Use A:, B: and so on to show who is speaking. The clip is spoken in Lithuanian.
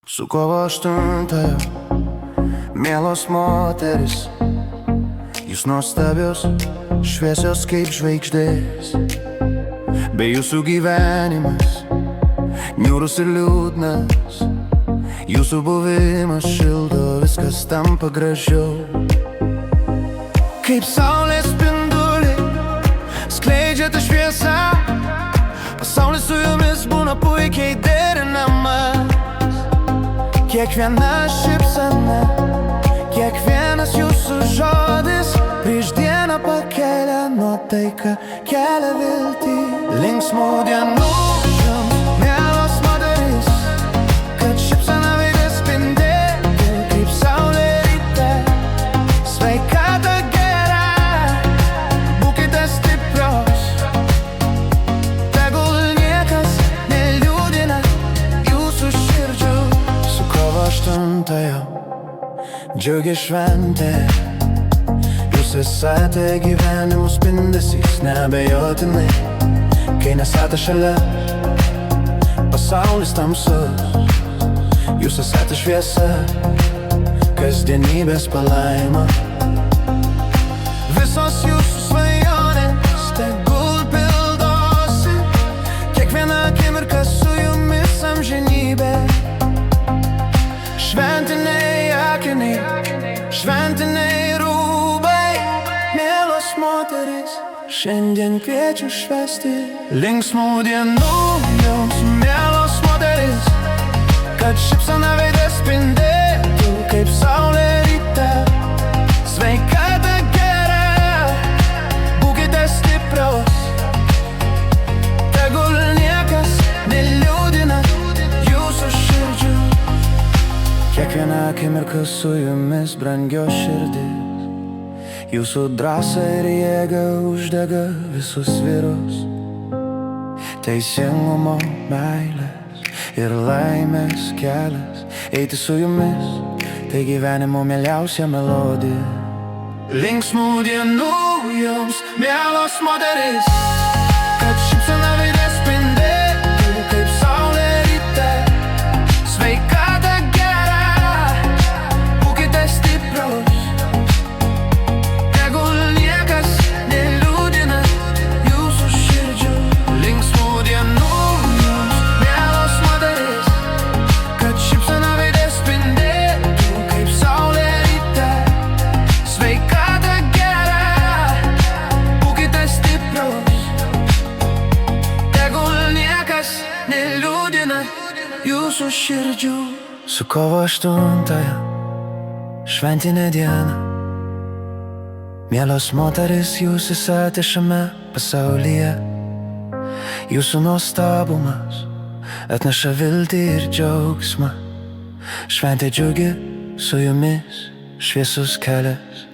A: Su kovo 8-ąją, mielos moteris, jūs nuostabios, šviesios kaip žvaigždės. Be jūsų gyvenimas niūrus ir liūdnas, jūsų buvimas šildo, viskas tampa gražiau. Kaip saulės spinduliai skleidžia tą šviesą, pasaulis su jumis būna puikiai derinamas. Kiekviena šypsena, kiekvienas jūsų žodis prieš dieną pakelia nuotaiką, kelia viltį. Linksmų dienų jums, mielos moterys, kad šypsena veide spindėtų kaip saulė ryte. Sveikata gera, būkite stiprios, tegul niekas neliūdina jūsų širdžių. Su kovo 8-ąją džiugi šventė, jūs esate gyvenimo spindesys, neabejotinai. Kai nesate šalia, pasaulis tamsus, jūs esate šviesa, kasdienybės palaima. Visos jūsų svajonės tegul pildosi, kiekviena akimirka su jumis amžinybė. Šventiniai akiniai, šventiniai rūbai, mielos moterys, šiandien kviečiu švęsti. Linksmų dienų jums, mielos moterys, kad šypsena veide spindėtų kaip saulė ryte. Sveikata gera, būkite stiprios, tegul niekas neliūdina jūsų širdžių. Kiekviena akimirka su jumis brangios širdis, jūsų drąsa ir jėga uždega visus vyrus. Teisingumo, meilės ir laimės kelias, eiti su jumis, tai gyvenimo mieliausia melodija. Linksmų dienų jums, mielos moterys, kad šypsena veide spindėtų kaip saulė ryte. Sveikata gera, būkite stiprios, tegul niekas neliūdina jūsų širdžių. Linksmų dienų jums, mielos moterys, kad šypsena veide spindėtų kaip saulė ryte. Sveikata gera, būkite stiprios, tegul niekas neliūdina jūsų širdžių. Su kovo 8-ąją, šventinė diena, mielos moteris, jūs esate šiame pasaulyje. Jūsų nuostabumas atneša viltį ir džiaugsmą. Šventė džiugi, su jumis šviesus kelias.